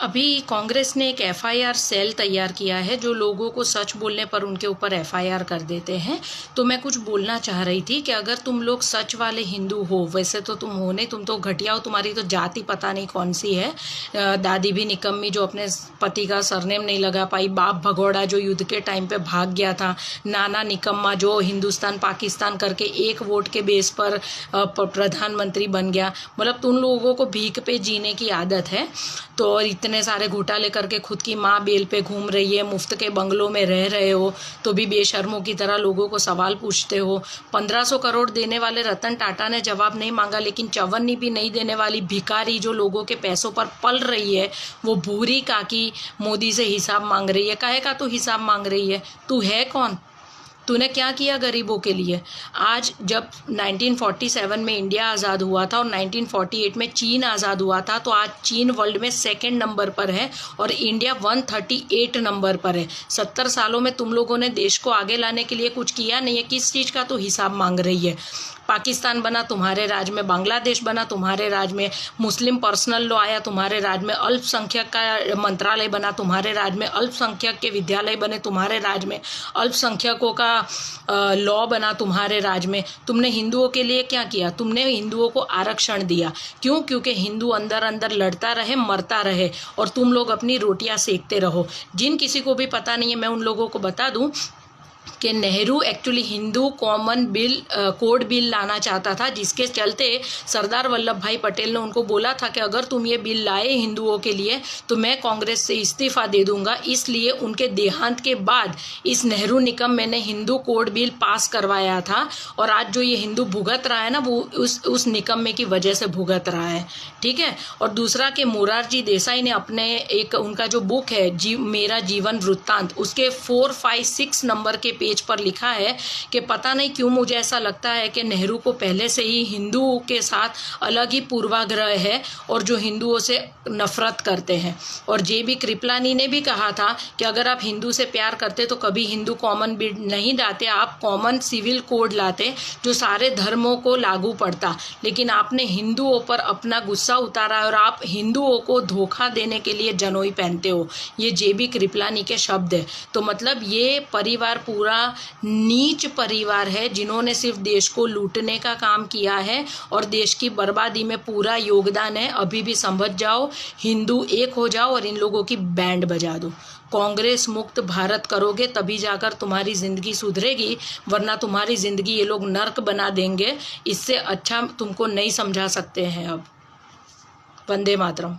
अभी कांग्रेस ने एक एफआईआर सेल तैयार किया है जो लोगों को सच बोलने पर उनके ऊपर एफआईआर कर देते हैं। तो मैं कुछ बोलना चाह रही थी कि अगर तुम लोग सच वाले हिंदू हो, वैसे तो तुम हो नहीं, तुम तो घटिया हो, तुम्हारी तो जाति पता नहीं कौन सी है। दादी भी निकम्मी जो अपने पति का सरनेम नहीं लगा पाई, बाप भगोड़ा जो युद्ध के टाइम पे भाग गया था, नाना निकम्मा जो हिंदुस्तान पाकिस्तान करके एक वोट के बेस पर प्रधानमंत्री बन गया। मतलब तुम लोगों को भीख पे जीने की आदत है। तो इतने सारे घोटाले करके खुद की माँ बेल पे घूम रही है, मुफ्त के बंगलों में रह रहे हो, तो भी बेशर्मों की तरह लोगों को सवाल पूछते हो। 1500 करोड़ देने वाले रतन टाटा ने जवाब नहीं मांगा, लेकिन चवन्नी भी नहीं देने वाली भिखारी जो लोगों के पैसों पर पल रही है, वो भूरी काकी मोदी से हिसाब मांग रही है। काहे का तू हिसाब मांग रही है? तू है कौन? तूने क्या किया गरीबों के लिए? आज जब 1947 में इंडिया आज़ाद हुआ था और 1948 में चीन आज़ाद हुआ था, तो आज चीन वर्ल्ड में 2nd नंबर पर है और इंडिया 138 नंबर पर है। 70 सालों में तुम लोगों ने देश को आगे लाने के लिए कुछ किया नहीं है। किस चीज़ का तो हिसाब मांग रही है? पाकिस्तान बना तुम्हारे राज में, बांग्लादेश बना तुम्हारे राज में, मुस्लिम पर्सनल लॉ आया तुम्हारे राज में, अल्पसंख्यक का मंत्रालय बना तुम्हारे राज में, अल्पसंख्यक के विद्यालय बने तुम्हारे राज में, अल्पसंख्यकों का लॉ बना तुम्हारे राज में। तुमने हिंदुओं के लिए क्या किया? तुमने हिंदुओं को आरक्षण दिया। क्यों? क्योंकि हिंदू अंदर अंदर लड़ता रहे, मरता रहे और तुम लोग अपनी रोटियां सेकते रहो। जिन किसी को भी पता नहीं है, मैं उन लोगों को बता दूं कि Nehru actually Hindu common bill code bill लाना चाहता था, जिसके चलते सरदार वल्लभ भाई पटेल ने उनको बोला था कि अगर तुम ये बिल लाए हिंदुओं के लिए तो मैं कांग्रेस से इस्तीफा दे दूंगा। इसलिए उनके देहांत के बाद इस नेहरू निकम्मे ने हिंदू कोड बिल पास करवाया था और आज जो ये हिंदू भुगत रहा है ना, वो उस निकम्मे की वजह से भुगत रहा है। ठीक है। और दूसरा कि मोरारजी देसाई ने अपने एक उनका जो बुक है मेरा जीवन वृत्तांत, उसके 4, 5, 6 नंबर के पेज पर लिखा है कि पता नहीं क्यों मुझे ऐसा लगता है कि नेहरू को पहले से ही हिंदुओं के साथ अलग ही पूर्वाग्रह है और जो हिंदुओं से नफरत करते हैं। और जेबी कृपलानी ने भी कहा था कि अगर आप हिंदू से प्यार करते तो कभी हिंदू कॉमन बिल नहीं लाते, आप कॉमन सिविल कोड लाते जो सारे धर्मों को लागू पड़ता। लेकिन आपने हिंदुओं पर अपना गुस्सा उतारा और आप हिंदुओं को धोखा देने के लिए जनोई पहनते हो। ये जेबी कृपलानी के शब्द है। तो मतलब ये परिवार पूरा नीच परिवार है जिन्होंने सिर्फ देश को लूटने का काम किया है और देश की बर्बादी में पूरा योगदान है। अभी भी समझ जाओ, हिंदू एक हो जाओ और इन लोगों की बैंड बजा दो। कांग्रेस मुक्त भारत करोगे तभी जाकर तुम्हारी जिंदगी सुधरेगी, वरना तुम्हारी जिंदगी ये लोग नर्क बना देंगे। इससे अच्छा तुमको नहीं समझा सकते हैं अब। वंदे मातरम।